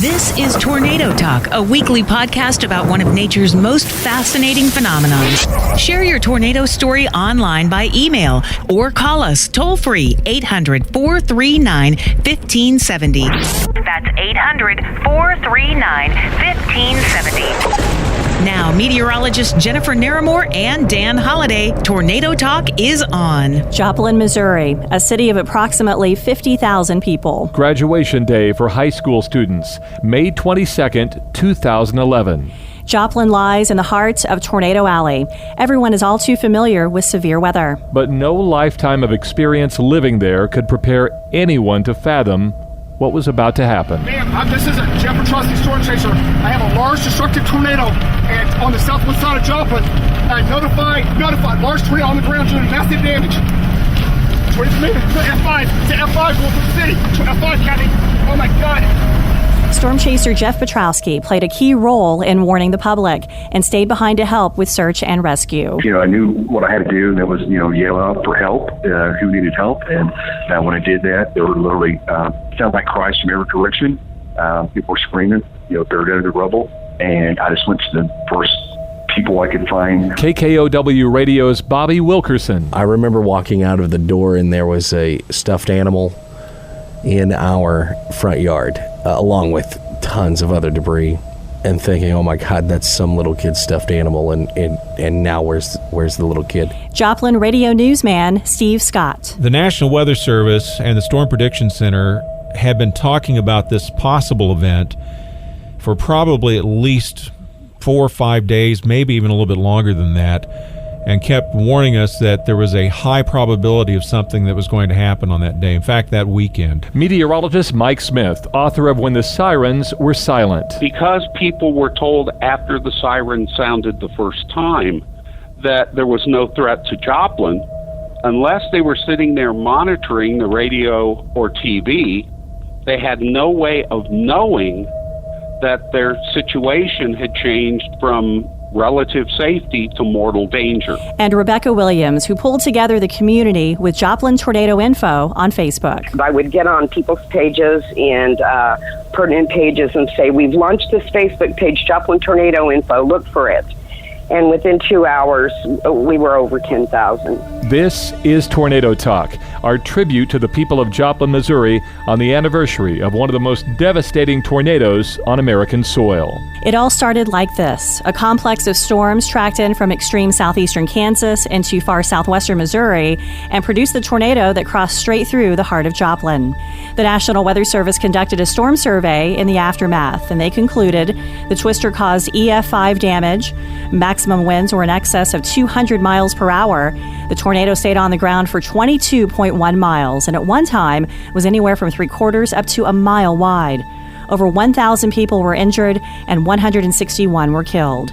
This is Tornado Talk, a weekly podcast about one of nature's most fascinating phenomenons. Share your tornado story online by email or call us toll-free 800-439-1570. That's 800-439-1570. Now, meteorologist Jennifer Naramore and Dan Holliday, Tornado Talk is on. Joplin, Missouri, a city of approximately 50,000 people. Graduation day for high school students, May 22nd, 2011. Joplin lies in the heart of Tornado Alley. Everyone is all too familiar with severe weather. But no lifetime of experience living there could prepare anyone to fathom what was about to happen. Ma'am, this is a Jeff Petrosky storm chaser. I have a large destructive tornado and on the southwest side of Joplin. Notified, large tornado on the ground doing massive damage. To F5, to F5, going to the city, to F5 County. Oh my God. Storm chaser Jeff Petrosky played a key role in warning the public and stayed behind to help with search and rescue. I knew what I had to do, and that was, yell out for help, who needed help. And when I did that, there were literally, sounded like cries from every direction. People were screaming, buried under the rubble. And I just went to the first people I could find. KKOW Radio's Bobby Wilkerson. I remember walking out of the door, and there was a stuffed animal in our front yard, along with tons of other debris, and thinking, oh my God, that's some little kid's stuffed animal, and now where's the little kid? Joplin radio newsman Steve Scott. The National Weather Service and the Storm Prediction Center have been talking about this possible event for probably at least 4 or 5 days, maybe even a little bit longer than that, and kept warning us that there was a high probability of something that was going to happen on that day. In fact, that weekend. Meteorologist Mike Smith, author of When the Sirens Were Silent. Because people were told after the siren sounded the first time that there was no threat to Joplin, unless they were sitting there monitoring the radio or TV, they had no way of knowing that their situation had changed from relative safety to mortal danger. And Rebecca Williams, who pulled together the community with Joplin Tornado Info on Facebook. I would get on people's pages and pertinent pages and say, we've launched this Facebook page, Joplin Tornado Info, look for it. And within 2 hours, we were over 10,000. This is Tornado Talk, our tribute to the people of Joplin, Missouri on the anniversary of one of the most devastating tornadoes on American soil. It all started like this. A complex of storms tracked in from extreme southeastern Kansas into far southwestern Missouri and produced the tornado that crossed straight through the heart of Joplin. The National Weather Service conducted a storm survey in the aftermath, and they concluded the twister caused EF5 damage. Maximum winds were in excess of 200 miles per hour. The tornado stayed on the ground for 22.1 miles, and at one time was anywhere from 3/4 up to a mile wide. Over 1,000 people were injured and 161 were killed.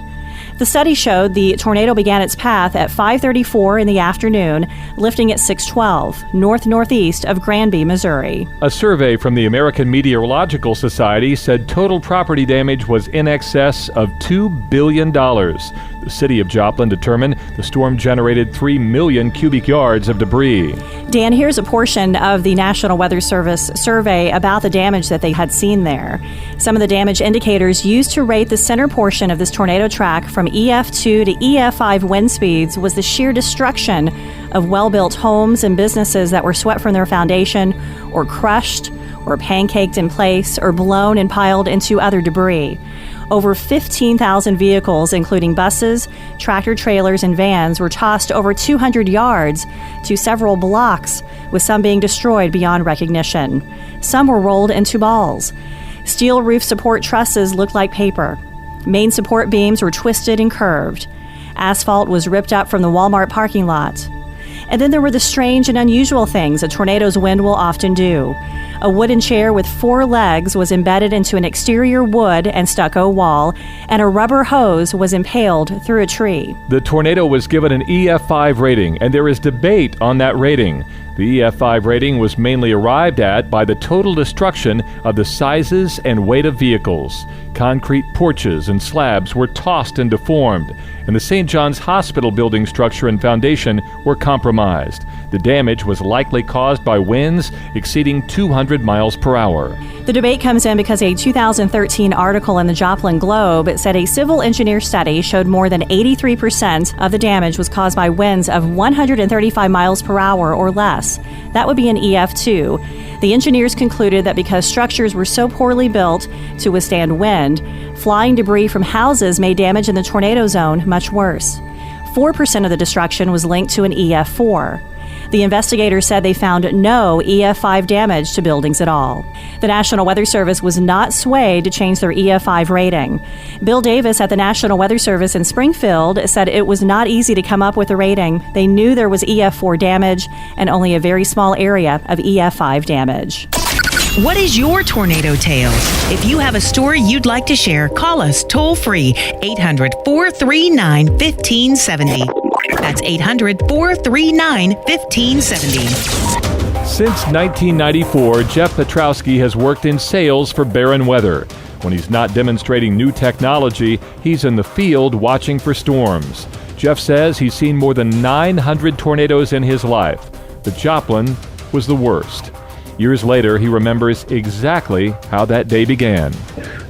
The study showed the tornado began its path at 5:34 in the afternoon, lifting at 6:12, northeast of Granby, Missouri. A survey from the American Meteorological Society said total property damage was in excess of $2 billion. The city of Joplin determined the storm generated 3 million cubic yards of debris. Dan, here's a portion of the National Weather Service survey about the damage that they had seen there. Some of the damage indicators used to rate the center portion of this tornado track from EF2 to EF5 wind speeds was the sheer destruction of well-built homes and businesses that were swept from their foundation or crushed or pancaked in place or blown and piled into other debris. Over 15,000 vehicles, including buses, tractor trailers, and vans, were tossed over 200 yards to several blocks, with some being destroyed beyond recognition. Some were rolled into balls. Steel roof support trusses looked like paper. Main support beams were twisted and curved. Asphalt was ripped up from the Walmart parking lot. And then there were the strange and unusual things a tornado's wind will often do. A wooden chair with 4 legs was embedded into an exterior wood and stucco wall, and a rubber hose was impaled through a tree. The tornado was given an EF5 rating, and there is debate on that rating. The EF5 rating was mainly arrived at by the total destruction of the sizes and weight of vehicles. Concrete porches and slabs were tossed and deformed, and the St. John's Hospital building structure and foundation were compromised. The The damage was likely caused by winds exceeding 200 miles per hour. The debate comes in because a 2013 article in the Joplin Globe said a civil engineer study showed more than 83% of the damage was caused by winds of 135 miles per hour or less. That would be an EF2. The engineers concluded that because structures were so poorly built to withstand wind, flying debris from houses made damage in the tornado zone much worse. 4% of the destruction was linked to an EF4. The investigators said they found no EF5 damage to buildings at all. The National Weather Service was not swayed to change their EF5 rating. Bill Davis at the National Weather Service in Springfield said it was not easy to come up with a rating. They knew there was EF4 damage and only a very small area of EF5 damage. What is your tornado tale? If you have a story you'd like to share, call us toll-free 800-439-1570. That's 800-439-1570. Since 1994, Jeff Petrowski has worked in sales for Barron Weather. When he's not demonstrating new technology, he's in the field watching for storms. Jeff says he's seen more than 900 tornadoes in his life. The Joplin was the worst. Years later, he remembers exactly how that day began.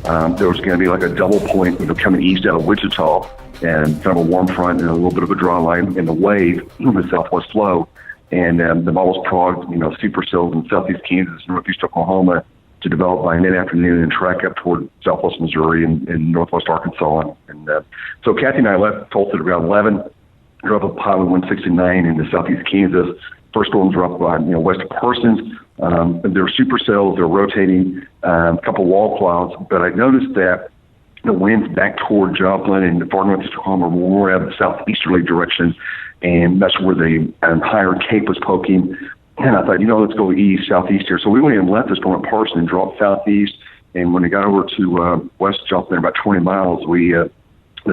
There was going to be like a double point, coming east out of Wichita, and kind of a warm front and a little bit of a draw line in the wave from the southwest flow. And the models progged, supercells in southeast Kansas, northeast Oklahoma, to develop by mid-afternoon and track up toward southwest Missouri and northwest Arkansas. And so Kathy and I left Tulsa at around 11, drove up Highway 169 into southeast Kansas. First storms were up by west of Parsons. There were supercells, they're rotating, a couple wall clouds, but I noticed that the winds back toward Joplin and the far northeast Oklahoma were more out of the southeasterly direction, and that's where the higher Cape was poking. And I thought, let's go east, southeast here. So we went and left the storm at Parsons and dropped southeast, and when we got over to west Joplin, about 20 miles, the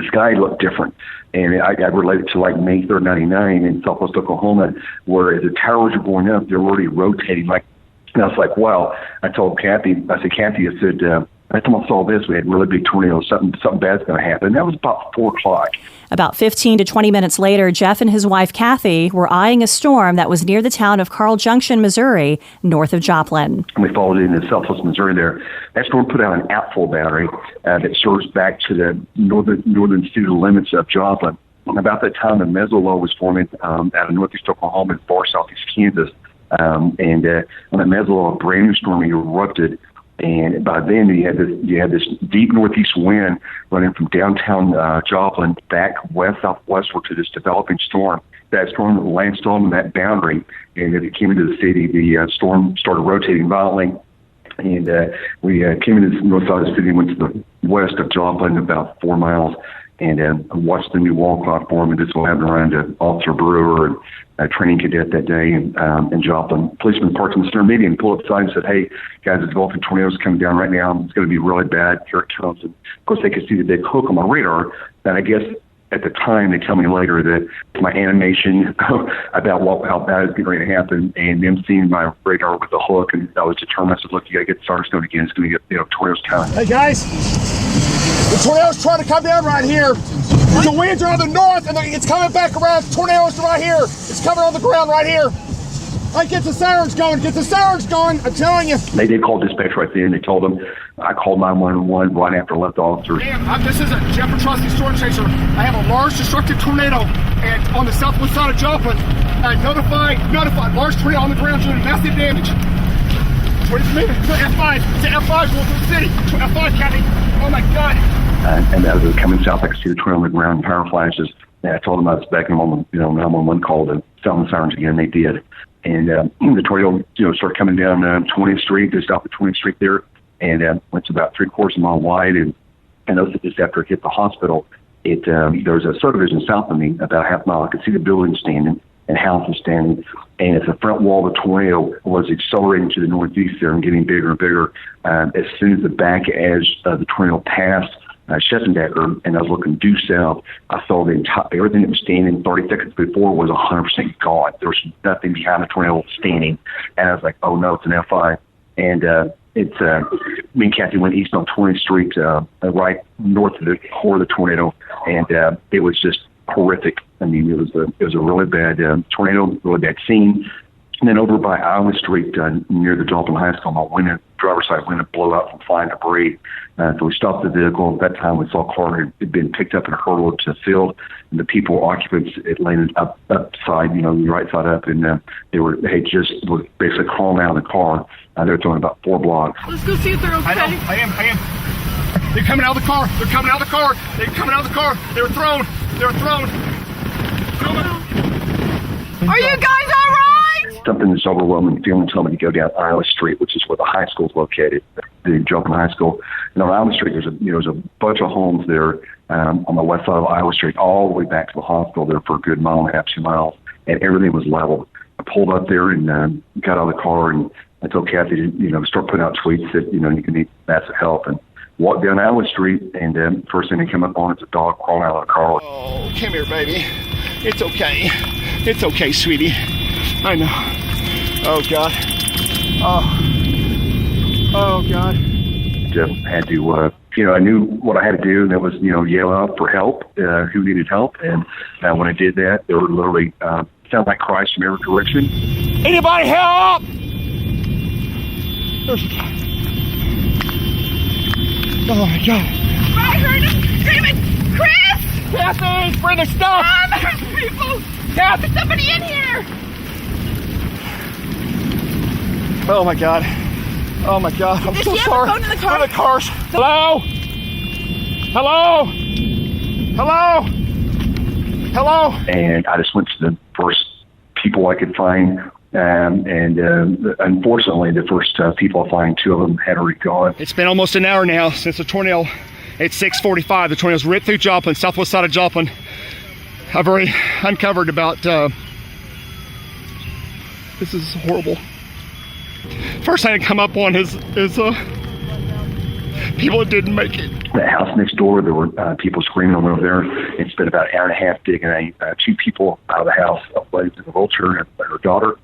sky looked different. And I related to like May 3rd, 99 in southwest Oklahoma, where as the towers were going up, they were already rotating. And I was like, wow. I told Kathy, last time I saw this, we had really big tornadoes, something bad's going to happen. And that was about 4 o'clock. About 15 to 20 minutes later, Jeff and his wife, Kathy, were eyeing a storm that was near the town of Carl Junction, Missouri, north of Joplin. And we followed it into southwest Missouri there. That storm put out an outflow battery that serves back to the northern city limits of Joplin. And about that time, the mesolow was forming out of northeast Oklahoma and far southeast Kansas. And on that mesolow, a brand new storm erupted. And by then, you had this deep northeast wind running from downtown Joplin back southwestward to this developing storm. That storm landed on that boundary, and as it came into the city, the storm started rotating violently. And we came into the north side of the city, went to the west of Joplin about 4 miles, and watched the new wall cloud form. And this will happen around Officer Brewer and a training cadet that day in Joplin. Policeman parked in the center meeting and pulled up the sign and said, "Hey, guys, the developing tornado's coming down right now. It's going to be really bad. Here it comes." And of course, they could see the big hook on my radar. And I guess at the time, they tell me later that my animation about how bad it's getting ready to happen, and them seeing my radar with the hook, and I was determined. I said, "Look, you got to get the starter stone again. It's going to get tornadoes coming." Hey guys, the tornado's trying to come down right here. The winds are on the north, and it's coming back around. Tornadoes right here. It's coming on the ground right here. Hey, get the sirens going. Get the sirens going. I'm telling you. They did call dispatch right then. They told them. I called 911 right after I left the officer. This is a Jeff Petrowski storm chaser. I have a large destructive tornado on the southwest side of Joplin. Notified. Large tornado on the ground doing massive damage. What is it? It's an F5. It's an F5 going through the city. F5, Kathy. Oh my God. And as it was coming south, I could see the tornado on the ground, power flashes. And I told them I was back on 911 call to sound the sirens again. They did. And the tornado, started coming down 20th Street. They stopped at 20th Street there, and went to about 3/4 mile wide. And I noticed that just after it hit the hospital, there was a subdivision south of me, about a half mile. I could see the building standing and houses standing. And as the front wall of the tornado was accelerating to the northeast there and getting bigger and bigger, as soon as the back edge of the tornado passed Schetzendecker, and I was looking due south, I saw everything that was standing 30 seconds before was 100% gone. There was nothing behind the tornado standing. And I was like, oh no, it's an F5. And me and Kathy went east on 20th Street, right north of the core of the tornado, and it was just horrific. I mean, it was a really bad tornado, really bad scene. And then over by Iowa Street, near the Joplin High School, my driver's side window blew out from flying debris. So we stopped the vehicle. At that time, we saw a car had been picked up and hurled to the field, and the occupants, it landed upside, the right side up, and they were basically crawling out of the car. They were throwing about 4 blocks. Let's go see if they're okay. I know. I am. They're coming out of the car. They're coming out of the car. They were thrown. Are you guys all right? Something that's overwhelming feeling told me to go down Iowa Street, which is where the high school is located, the Joplin High School. And on Iowa Street, there's a bunch of homes there on the west side of Iowa Street, all the way back to the hospital there for a good mile and a half, 2 miles, and everything was leveled. I pulled up there and got out of the car, and I told Kathy to start putting out tweets that you can need massive help, and walked down Iowa Street, and first thing they come up on is a dog crawling out of the car. Oh, come here, baby. It's okay. It's okay, sweetie. I know. Oh, God. Oh, God. Had to, I knew what I had to do, and that was, yell out for help, who needed help. And when I did that, there were literally, sound like Christ from every direction. Anybody help? There's... Oh, my God. I heard him screaming, Chris! Kathy, bring the stuff! There's people! Kathy! There's somebody in here! Oh, my God. Oh, my God. I'm so sorry. Phone in the car? For the cars. Hello? Hello? Hello? Hello? And I just went to the first people I could find. Unfortunately, the first people I find, 2 of them had already gone. It's been almost an hour now since the tornado. It's 6:45. The tornado's ripped through Joplin, southwest side of Joplin. I've already uncovered about... this is horrible. First thing I come up on is people that didn't make it. The house next door, there were people screaming over there. It's been about an hour and a half digging 2 people out of the house, a lady in a wheelchair and her daughter,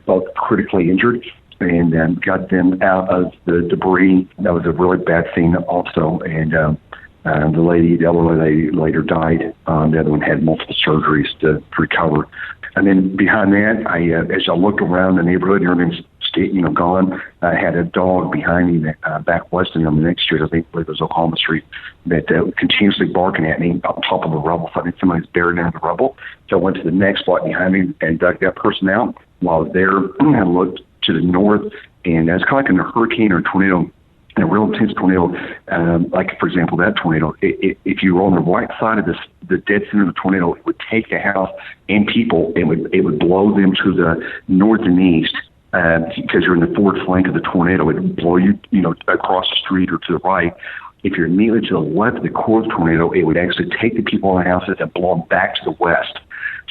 both critically injured, and got them out of the debris. That was a really bad scene also. And the elderly lady later died. The other one had multiple surgeries to recover. And then behind that, as I looked around the neighborhood, everything's gone. I had a dog behind me back west on the next street. I believe it was Oklahoma Street, that continuously barking at me on top of the rubble. So I think somebody's buried in the rubble. So I went to the next block behind me and dug that person out. While I was there, I looked to the north, and it's kind of like in a hurricane or a tornado. A real intense tornado, like for example that tornado, if you were on the right side of the dead center of the tornado, it would take the house and people, and it would blow them to the north and east, because you're in the forward flank of the tornado. It would blow you, across the street or to the right. If you're immediately to the left of the core of the tornado, it would actually take the people in the houses and blow them back to the west.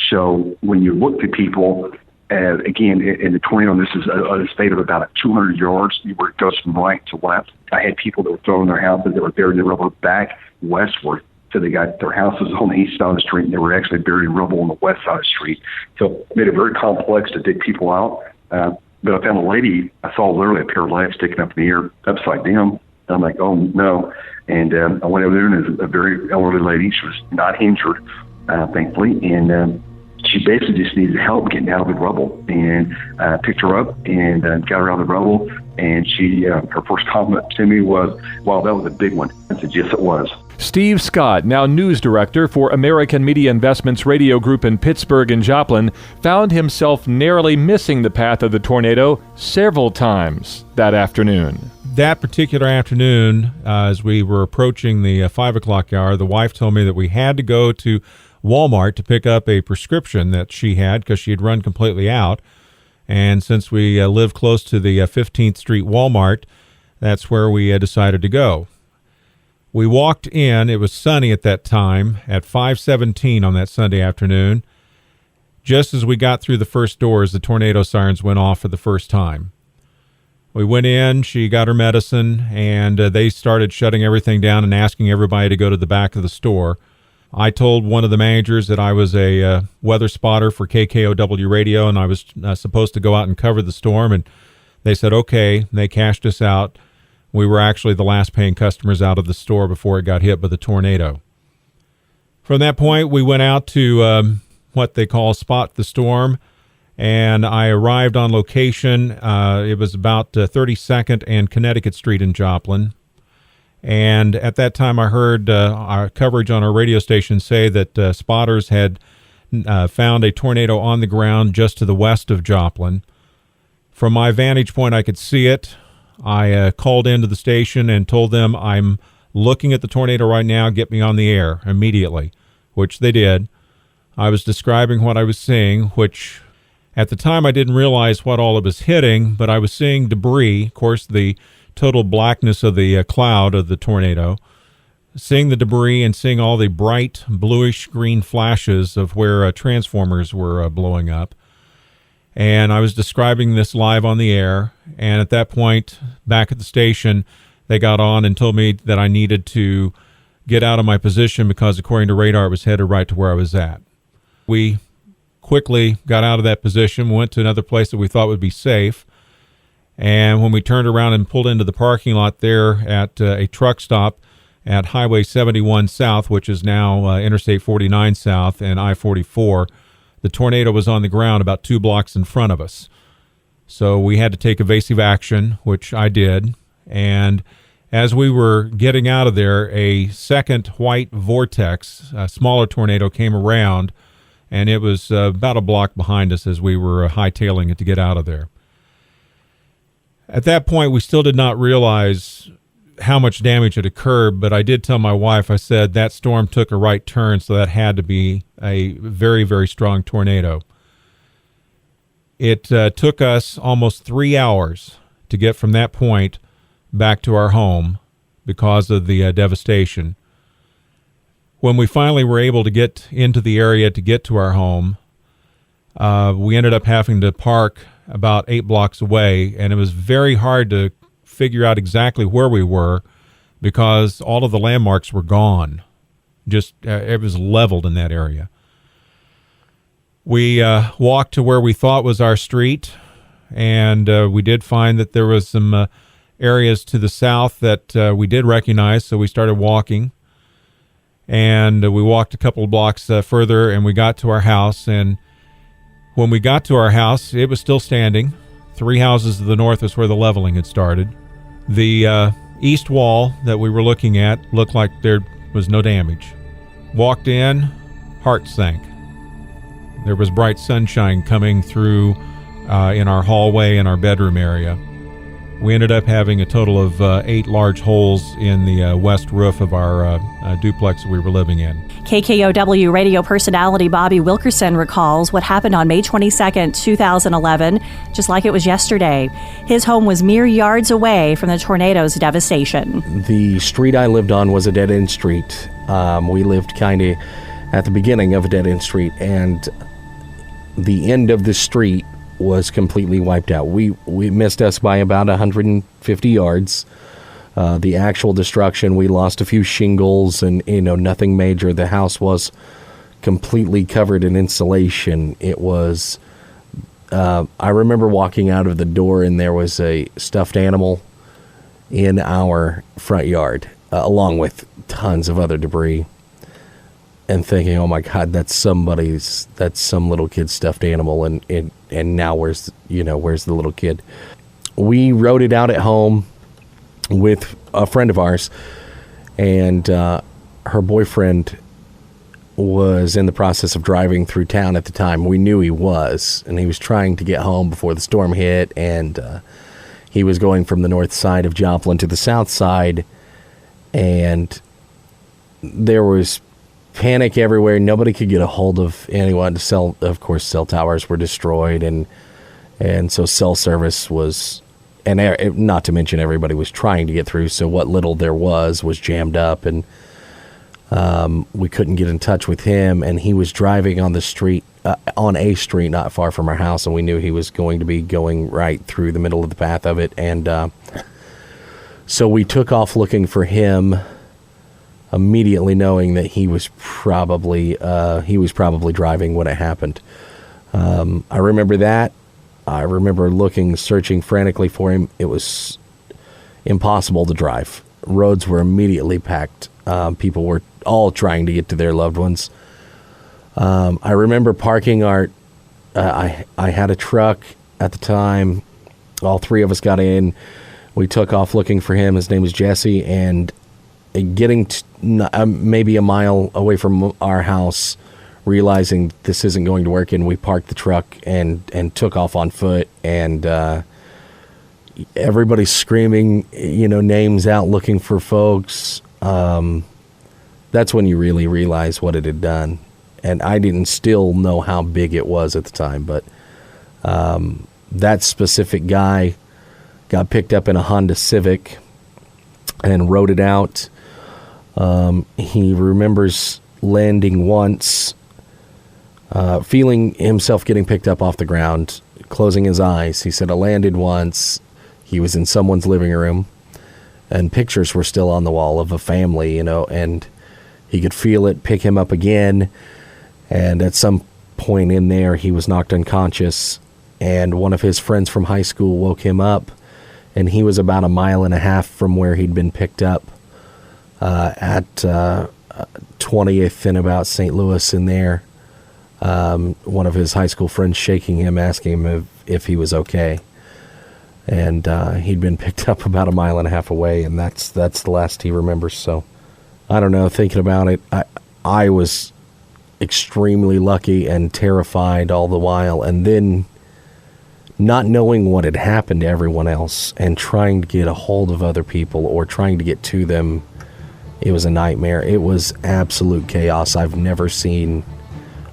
So when you look at people, again, in the tornado, this is a state of about 200 yards where it goes from right to left. I had people that were throwing their houses that were buried in the rubble back westward. So they got their houses on the east side of the street, and they were actually buried in rubble on the west side of the street. So it made it very complex to dig people out. But I found a lady, I saw literally a pair of legs sticking up in the air, upside down. And I'm like, oh, no. And I went over there, and it was a very elderly lady. She was not injured, thankfully. And she basically just needed help getting out of the rubble, and picked her up and got her out of the rubble. And she, her first comment to me was, wow, that was a big one. I said, yes, it was. Steve Scott, now news director for American Media Investments Radio Group in Pittsburgh and Joplin, found himself narrowly missing the path of the tornado several times that afternoon. That particular afternoon, as we were approaching the 5 o'clock hour, the wife told me that we had to go to Walmart to pick up a prescription that she had because she had run completely out. And since we live close to the 15th Street Walmart, that's where we decided to go. We walked in. It was sunny at that time at 5:17 on that Sunday afternoon. Just as we got through the first doors, the tornado sirens went off for the first time. We went in, she got her medicine, and they started shutting everything down and asking everybody to go to the back of the store. I told one of the managers that I was a weather spotter for KKOW radio, and I was supposed to go out and cover the storm, and they said, okay. They cashed us out. We were actually the last paying customers out of the store before it got hit by the tornado. From that point, we went out to what they call spot the storm, and I arrived on location. It was about 32nd and Connecticut Street in Joplin. And at that time, I heard our coverage on our radio station say that spotters had found a tornado on the ground just to the west of Joplin. From my vantage point, I could see it. I called into the station and told them, I'm looking at the tornado right now, get me on the air immediately, which they did. I was describing what I was seeing, which at the time I didn't realize what all it was hitting, but I was seeing debris, of course, the total blackness of the cloud of the tornado, seeing the debris and seeing all the bright bluish green flashes of where transformers were blowing up. And I was describing this live on the air, and at that point, back at the station, they got on and told me that I needed to get out of my position because according to radar, it was headed right to where I was at. We quickly got out of that position, went to another place that we thought would be safe. And when we turned around and pulled into the parking lot there at a truck stop at Highway 71 South, which is now Interstate 49 South and I-44, the tornado was on the ground about 2 blocks in front of us. So we had to take evasive action, which I did. And as we were getting out of there, a second white vortex, a smaller tornado, came around, and it was about a block behind us as we were hightailing it to get out of there. At that point, we still did not realize how much damage had occurred, but I did tell my wife, I said, that storm took a right turn, so that had to be a very, very strong tornado. It took us almost 3 hours to get from that point back to our home because of the devastation. When we finally were able to get into the area to get to our home, we ended up having to park about 8 blocks away, and it was very hard to figure out exactly where we were because all of the landmarks were gone. Just it was leveled in that area. We walked to where we thought was our street, and we did find that there was some areas to the south that we did recognize, so we started walking. And we walked a couple of blocks further, and we got to our house. And when we got to our house, it was still standing. 3 houses to the north is where the leveling had started. The east wall that we were looking at looked like there was no damage. Walked in, heart sank. There was bright sunshine coming through in our hallway and our bedroom area. We ended up having a total of 8 large holes in the west roof of our duplex that we were living in. KKOW radio personality Bobby Wilkerson recalls what happened on May 22nd, 2011, just like it was yesterday. His home was mere yards away from the tornado's devastation. The street I lived on was a dead-end street. We lived kind of at the beginning of a dead-end street, and the end of the street was completely wiped out. We missed us by about 150 yards. The actual destruction, we lost a few shingles and nothing major. The house was completely covered in insulation. It was I remember walking out of the door and there was a stuffed animal in our front yard along with tons of other debris, and thinking, oh my God, that's some little kid's stuffed animal, and now where's the little kid? We wrote it out at home with a friend of ours, and her boyfriend was in the process of driving through town at the time. We knew he was, and he was trying to get home before the storm hit, and he was going from the north side of Joplin to the south side, and there was panic everywhere. Nobody could get a hold of anyone to sell. Of course, cell towers were destroyed, and so cell service was, and not to mention everybody was trying to get through. So what little there was jammed up, and we couldn't get in touch with him. And he was driving on the street, on a street not far from our house, and we knew he was going to be going right through the middle of the path of it. And so we took off looking for him, immediately knowing that he was probably driving when it happened. I remember that. I remember searching frantically for him. It was impossible to drive. Roads were immediately packed. People were all trying to get to their loved ones. I remember parking our. I had a truck at the time. All three of us got in. We took off looking for him. His name was Jesse, and getting maybe a mile away from our house, realizing this isn't going to work, and we parked the truck and took off on foot, and everybody's screaming, names out looking for folks. That's when you really realize what it had done. And I didn't still know how big it was at the time, but that specific guy got picked up in a Honda Civic and rode it out. He remembers landing once, feeling himself getting picked up off the ground, closing his eyes. He said, I landed once. He was in someone's living room, and pictures were still on the wall of a family, and he could feel it pick him up again. And at some point in there, he was knocked unconscious, and one of his friends from high school woke him up, and he was about 1.5 miles from where he'd been picked up at 20th and about St. Louis in there. One of his high school friends shaking him, asking him if he was okay. And he'd been picked up about 1.5 miles away, and that's the last he remembers. So I don't know, thinking about it, I was extremely lucky and terrified all the while, and then not knowing what had happened to everyone else and trying to get a hold of other people or trying to get to them. It was a nightmare. It was absolute chaos. I've never seen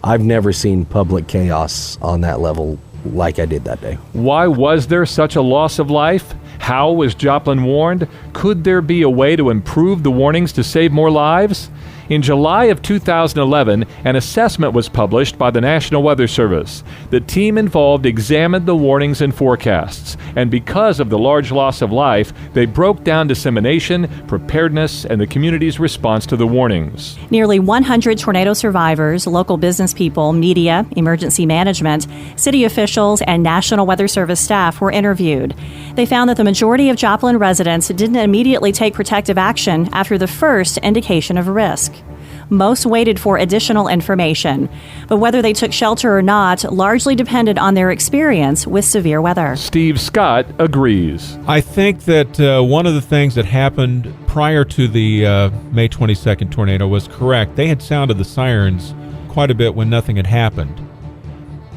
public chaos on that level like I did that day. Why was there such a loss of life? How was Joplin warned? Could there be a way to improve the warnings to save more lives? In July of 2011, an assessment was published by the National Weather Service. The team involved examined the warnings and forecasts, and because of the large loss of life, they broke down dissemination, preparedness, and the community's response to the warnings. Nearly 100 tornado survivors, local business people, media, emergency management, city officials, and National Weather Service staff were interviewed. They found that the majority of Joplin residents didn't immediately take protective action after the first indication of risk. Most waited for additional information, but whether they took shelter or not largely depended on their experience with severe weather. Steve Scott agrees. I think that one of the things that happened prior to the May 22nd tornado was correct. They had sounded the sirens quite a bit when nothing had happened.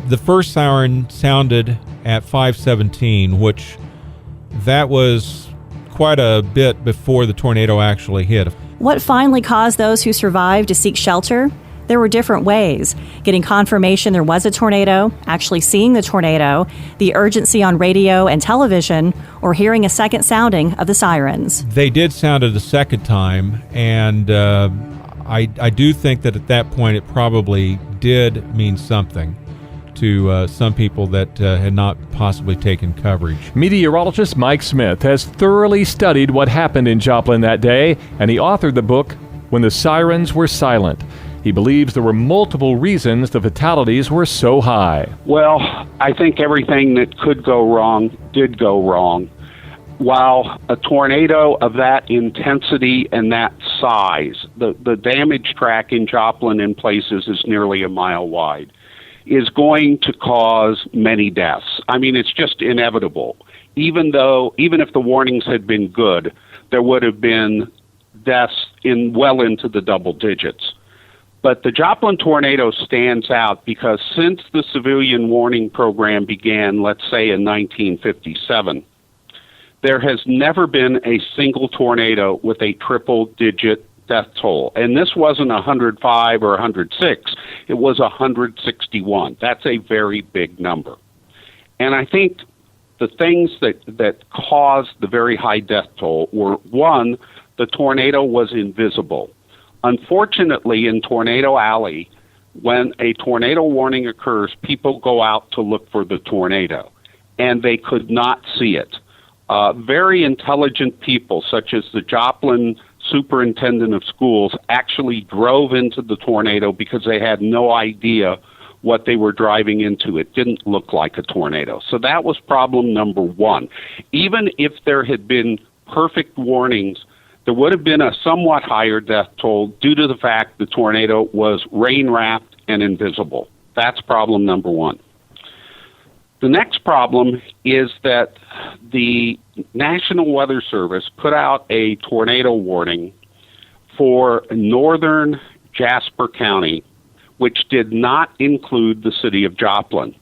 The first siren sounded at 5:17, which that was quite a bit before the tornado actually hit. What finally caused those who survived to seek shelter? There were different ways. Getting confirmation there was a tornado, actually seeing the tornado, the urgency on radio and television, or hearing a second sounding of the sirens. They did sound it a second time, and I do think that at that point it probably did mean something to some people that had not possibly taken coverage. Meteorologist Mike Smith has thoroughly studied what happened in Joplin that day, and he authored the book, When the Sirens Were Silent. He believes there were multiple reasons the fatalities were so high. Well, I think everything that could go wrong did go wrong. While a tornado of that intensity and that size, the damage track in Joplin in places is nearly 1 mile wide, is going to cause many deaths. I mean, it's just inevitable. Even if the warnings had been good, there would have been deaths well into the double digits. But the Joplin tornado stands out because since the civilian warning program began, let's say in 1957, there has never been a single tornado with a triple-digit death toll. And this wasn't 105 or 106. It was 161. That's a very big number. And I think the things that caused the very high death toll were, one, the tornado was invisible. Unfortunately, in Tornado Alley, when a tornado warning occurs, people go out to look for the tornado, and they could not see it. Very intelligent people, such as the Joplin superintendent of schools, actually drove into the tornado because they had no idea what they were driving into. It didn't look like a tornado. So that was problem number one. Even if there had been perfect warnings, there would have been a somewhat higher death toll due to the fact the tornado was rain-wrapped and invisible. That's problem number one. The next problem is that the National Weather Service put out a tornado warning for northern Jasper County, which did not include the city of Joplin.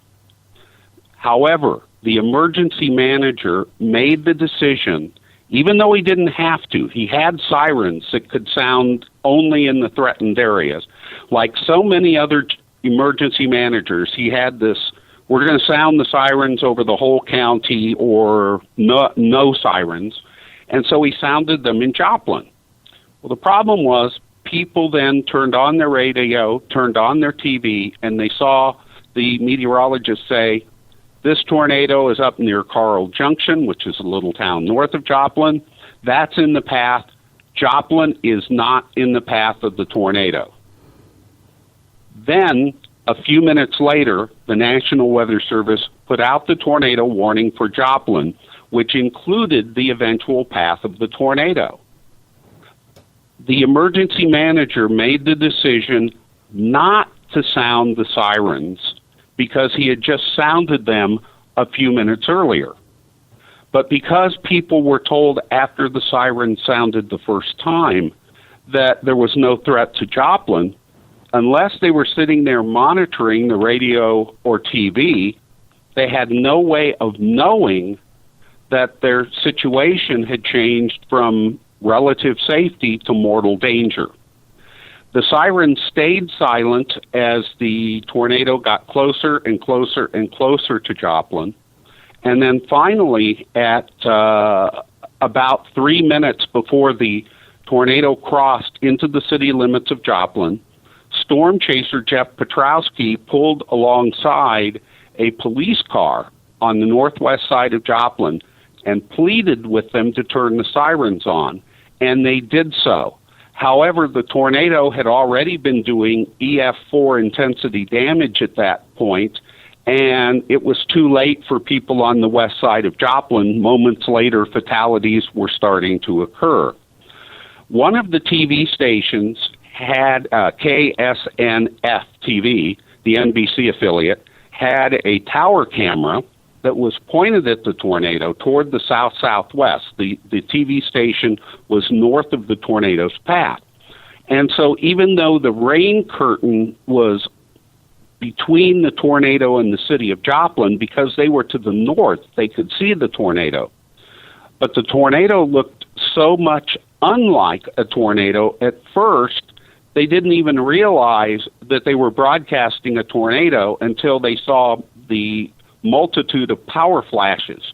However, the emergency manager made the decision, even though he didn't have to. He had sirens that could sound only in the threatened areas. Like so many other emergency managers, he had this, we're going to sound the sirens over the whole county or no sirens. And so he sounded them in Joplin. Well, the problem was people then turned on their radio, turned on their TV, and they saw the meteorologist say, this tornado is up near Carl Junction, which is a little town north of Joplin. That's in the path. Joplin is not in the path of the tornado. Then, a few minutes later, the National Weather Service put out the tornado warning for Joplin, which included the eventual path of the tornado. The emergency manager made the decision not to sound the sirens because he had just sounded them a few minutes earlier. But because people were told after the siren sounded the first time that there was no threat to Joplin, unless they were sitting there monitoring the radio or TV, they had no way of knowing that their situation had changed from relative safety to mortal danger. The sirens stayed silent as the tornado got closer and closer and closer to Joplin. And then finally, at about 3 minutes before the tornado crossed into the city limits of Joplin, storm chaser Jeff Petrowski pulled alongside a police car on the northwest side of Joplin and pleaded with them to turn the sirens on, and they did so. However, the tornado had already been doing EF4 intensity damage at that point, and it was too late for people on the west side of Joplin. Moments later, fatalities were starting to occur. One of the TV stations had KSNF TV, the NBC affiliate, had a tower camera that was pointed at the tornado toward the south-southwest. The TV station was north of the tornado's path. And so even though the rain curtain was between the tornado and the city of Joplin, because they were to the north, they could see the tornado. But the tornado looked so much unlike a tornado, at first they didn't even realize that they were broadcasting a tornado until they saw the multitude of power flashes.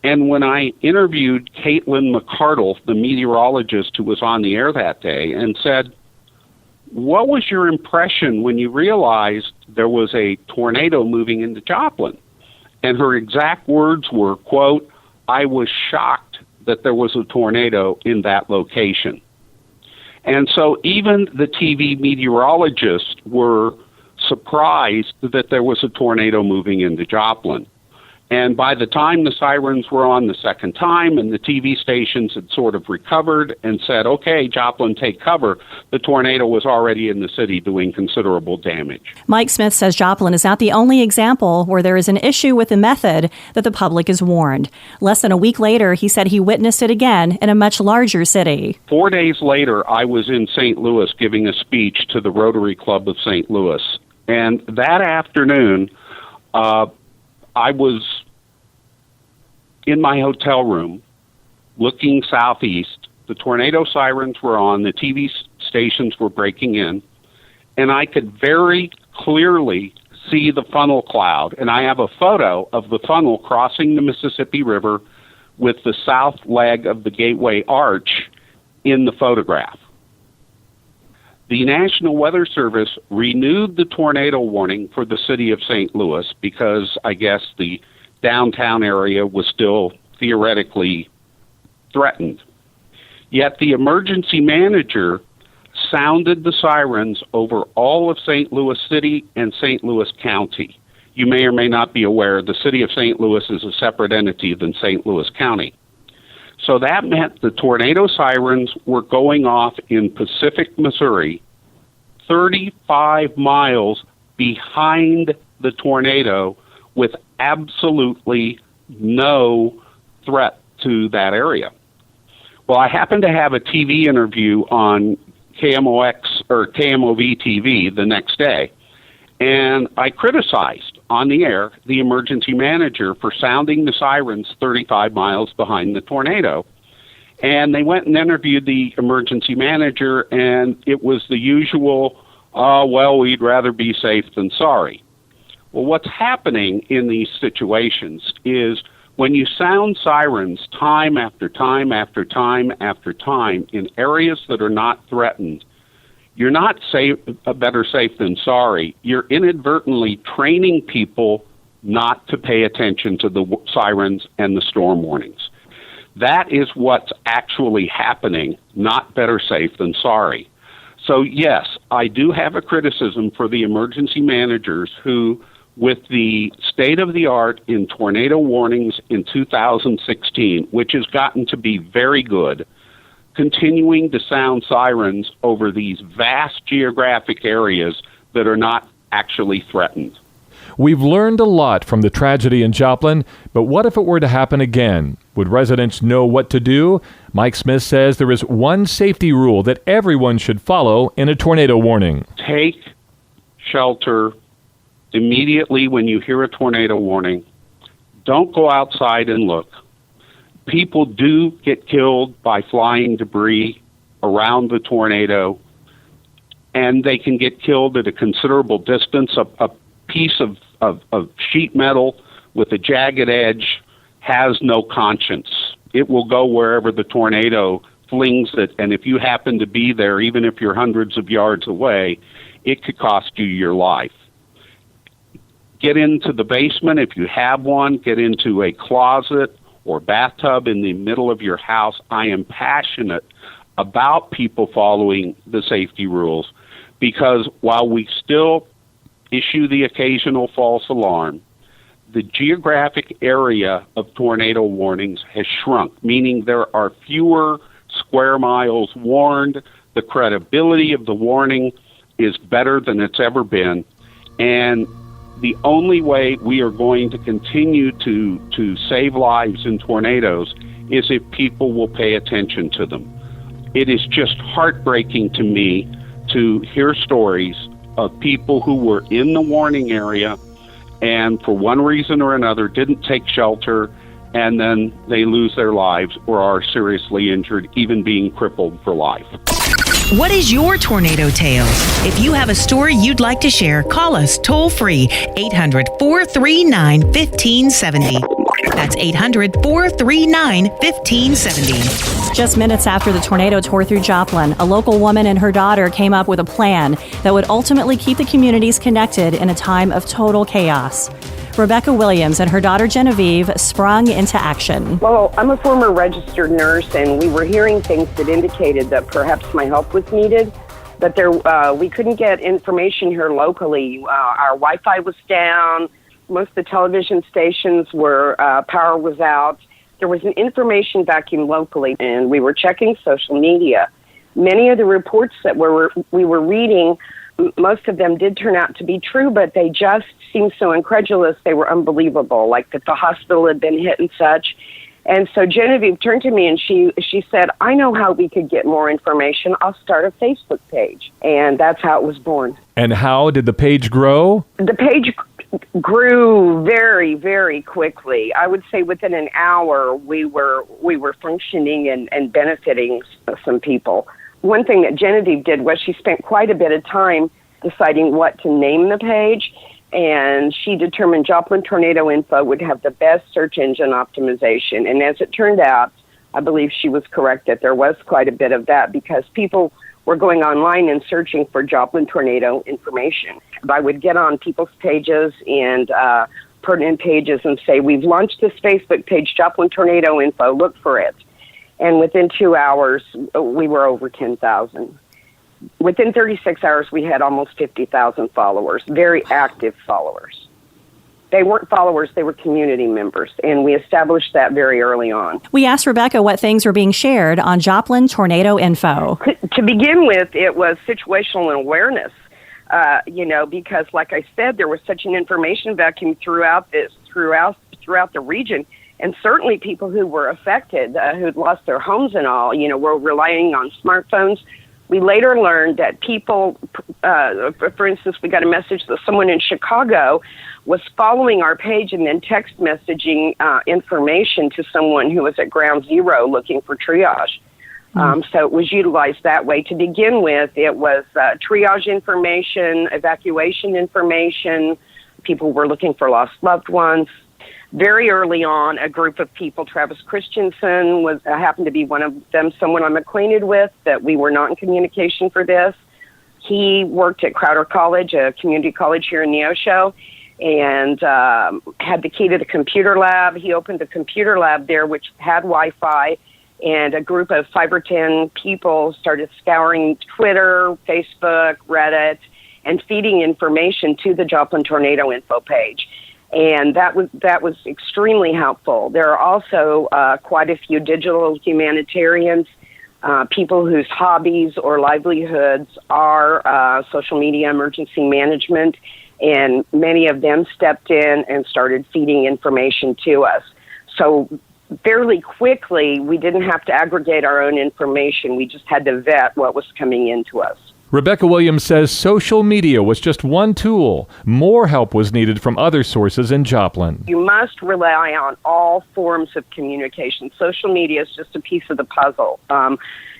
And when I interviewed Caitlin McCardle, the meteorologist who was on the air that day, and said, what was your impression when you realized there was a tornado moving into Joplin? And her exact words were, quote, I was shocked that there was a tornado in that location. And so even the TV meteorologists were surprised that there was a tornado moving into Joplin. And by the time the sirens were on the second time and the TV stations had sort of recovered and said, okay, Joplin, take cover, the tornado was already in the city doing considerable damage. Mike Smith says Joplin is not the only example where there is an issue with the method that the public is warned. Less than a week later, he said he witnessed it again in a much larger city. 4 days later, I was in St. Louis giving a speech to the Rotary Club of St. Louis. And that afternoon, I was in my hotel room looking southeast. The tornado sirens were on, the TV stations were breaking in, and I could very clearly see the funnel cloud. And I have a photo of the funnel crossing the Mississippi River with the south leg of the Gateway Arch in the photograph. The National Weather Service renewed the tornado warning for the city of St. Louis because I guess the downtown area was still theoretically threatened. Yet the emergency manager sounded the sirens over all of St. Louis City and St. Louis County. You may or may not be aware the city of St. Louis is a separate entity than St. Louis County. So that meant the tornado sirens were going off in Pacific, Missouri, 35 miles behind the tornado with absolutely no threat to that area. Well, I happened to have a TV interview on KMOX or KMOV TV the next day, and I criticized on the air the emergency manager for sounding the sirens 35 miles behind the tornado. And they went and interviewed the emergency manager, and it was the usual, well, we'd rather be safe than sorry. Well, what's happening in these situations is when you sound sirens time after time after time after time in areas that are not threatened, you're not better safe than sorry. You're inadvertently training people not to pay attention to the sirens and the storm warnings. That is what's actually happening, not better safe than sorry. So, yes, I do have a criticism for the emergency managers who, with the state-of-the-art in tornado warnings in 2016, which has gotten to be very good, continuing to sound sirens over these vast geographic areas that are not actually threatened. We've learned a lot from the tragedy in Joplin, but what if it were to happen again? Would residents know what to do? Mike Smith says there is one safety rule that everyone should follow in a tornado warning. Take shelter immediately when you hear a tornado warning. Don't go outside and look. People do get killed by flying debris around the tornado, and they can get killed at a considerable distance. A piece of sheet metal with a jagged edge has no conscience. It will go wherever the tornado flings it, and if you happen to be there, even if you're hundreds of yards away, it could cost you your life. Get into the basement if you have one. Get into a closet or bathtub in the middle of your house. I am passionate about people following the safety rules because while we still issue the occasional false alarm, the geographic area of tornado warnings has shrunk, meaning there are fewer square miles warned. The credibility of the warning is better than it's ever been. And the only way we are going to continue to save lives in tornadoes is if people will pay attention to them. It is just heartbreaking to me to hear stories of people who were in the warning area and for one reason or another didn't take shelter, and then they lose their lives or are seriously injured, even being crippled for life. What is your tornado tale? If you have a story you'd like to share, call us toll-free 800-439-1570. That's 800-439-1570. Just minutes after the tornado tore through Joplin, a local woman and her daughter came up with a plan that would ultimately keep the communities connected in a time of total chaos. Rebecca Williams and her daughter Genevieve sprung into action. Well, I'm a former registered nurse, and we were hearing things that indicated that perhaps my help was needed, but we couldn't get information here locally. Our Wi-Fi was down. Most of the television stations were power was out. There was an information vacuum locally, and we were checking social media. Many of the reports that we were reading, most of them did turn out to be true, but they just seemed so incredulous. They were unbelievable, like that the hospital had been hit and such. And so Genevieve turned to me and she said, I know how we could get more information. I'll start a Facebook page. And that's how it was born. And how did the page grow? The page grew very, very quickly. I would say within an hour we were functioning and benefiting some people. One thing that Genevieve did was she spent quite a bit of time deciding what to name the page, and she determined Joplin Tornado Info would have the best search engine optimization. And as it turned out, I believe she was correct that there was quite a bit of that because people were going online and searching for Joplin tornado information. I would get on people's pages and pertinent pages and say, we've launched this Facebook page, Joplin Tornado Info, look for it. And within 2 hours, we were over 10,000. Within 36 hours, we had almost 50,000 followers, very active followers. They weren't followers, they were community members, and we established that very early on. We asked Rebecca what things were being shared on Joplin Tornado Info. To begin with, it was situational awareness, because like I said, there was such an information vacuum throughout the region, and certainly people who were affected, who'd lost their homes and all, were relying on smartphones. We later learned that people, for instance, we got a message that someone in Chicago was following our page and then text messaging information to someone who was at ground zero looking for triage. So it was utilized that way. To begin with, it was triage information, evacuation information. People were looking for lost loved ones. Very early on, a group of people, Travis Christensen happened to be one of them, someone I'm acquainted with, that we were not in communication for this. He worked at Crowder College, a community college here in Neosho, and had the key to the computer lab. He opened a computer lab there, which had Wi-Fi, and a group of 5 or 10 people started scouring Twitter, Facebook, Reddit, and feeding information to the Joplin Tornado Info page. And that was extremely helpful. There are also quite a few digital humanitarians, people whose hobbies or livelihoods are social media emergency management, and many of them stepped in and started feeding information to us. So fairly quickly, we didn't have to aggregate our own information. We just had to vet what was coming into us. Rebecca Williams says social media was just one tool. More help was needed from other sources in Joplin. You must rely on all forms of communication. Social media is just a piece of the puzzle.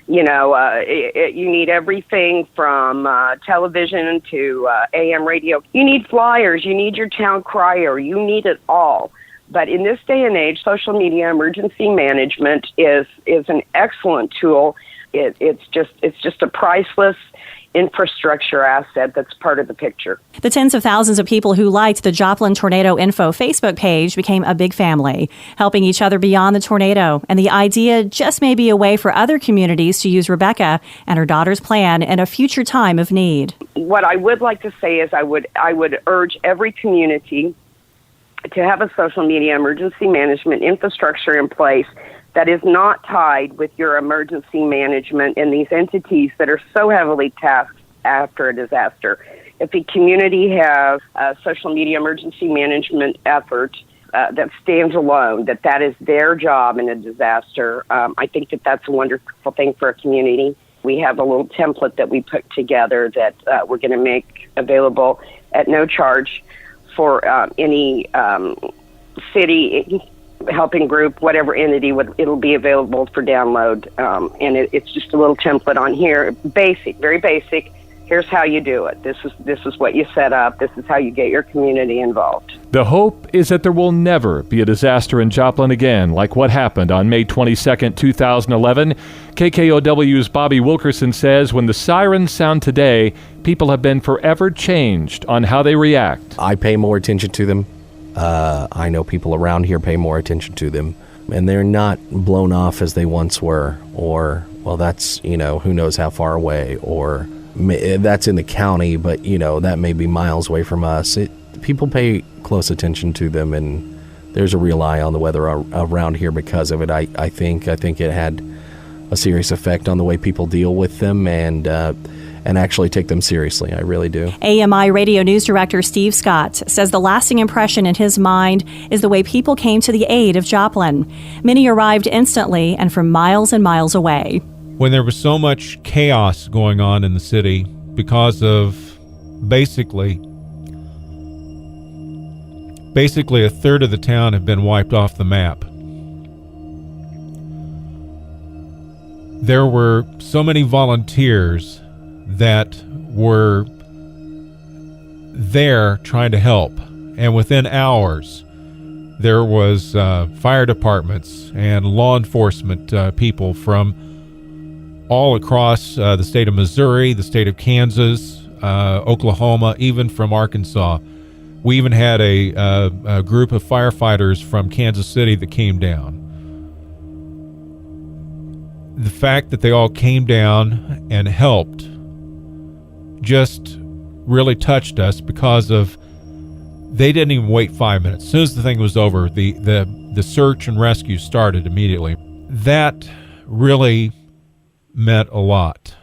You need everything from television to AM radio. You need flyers. You need your town crier. You need it all. But in this day and age, social media emergency management is an excellent tool. It's just a priceless infrastructure asset that's part of the picture. The tens of thousands of people who liked the Joplin Tornado Info Facebook page became a big family, helping each other beyond the tornado. And the idea just may be a way for other communities to use Rebecca and her daughter's plan in a future time of need. What I would like to say is I would urge every community to have a social media emergency management infrastructure in place that is not tied with your emergency management and these entities that are so heavily tasked after a disaster. If a community has a social media emergency management effort that stands alone, that is their job in a disaster, I think that's a wonderful thing for a community. We have a little template that we put together that we're going to make available at no charge for any city helping group, whatever entity, it'll be available for download. And it's just a little template on here, very basic. Here's how you do it. This is what you set up. This is how you get your community involved. The hope is that there will never be a disaster in Joplin again, like what happened on May 22, 2011. KKOW's Bobby Wilkerson says when the sirens sound today, people have been forever changed on how they react. I pay more attention to them. I know people around here pay more attention to them, and they're not blown off as they once were, or, well, that's, who knows how far away, or that's in the county, but, that may be miles away from us. People pay close attention to them, and there's a real eye on the weather around here because of it. I think it had a serious effect on the way people deal with them and actually take them seriously. I really do. AMI Radio News Director Steve Scott says the lasting impression in his mind is the way people came to the aid of Joplin. Many arrived instantly and from miles and miles away. When there was so much chaos going on in the city because of basically a third of the town had been wiped off the map. There were so many volunteers that were there trying to help, and within hours there was fire departments and law enforcement people from all across the state of Missouri, the state of Kansas, Oklahoma, even from Arkansas. We even had a group of firefighters from Kansas City that came down. The fact that they all came down and helped just really touched us because of They didn't even wait 5 minutes. As soon as the thing was over, the search and rescue started immediately. That really meant a lot.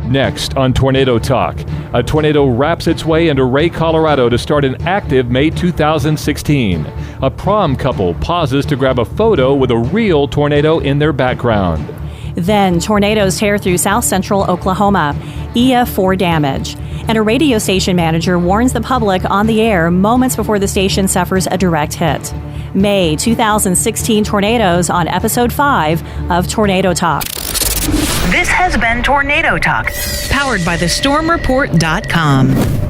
Next on Tornado Talk, a tornado wraps its way into Ray, Colorado to start an active May 2016. A prom couple pauses to grab a photo with a real tornado in their background. Then tornadoes tear through south central Oklahoma, EF4 damage. And a radio station manager warns the public on the air moments before the station suffers a direct hit. May 2016 tornadoes on episode 5 of Tornado Talk. This has been Tornado Talk, powered by thestormreport.com.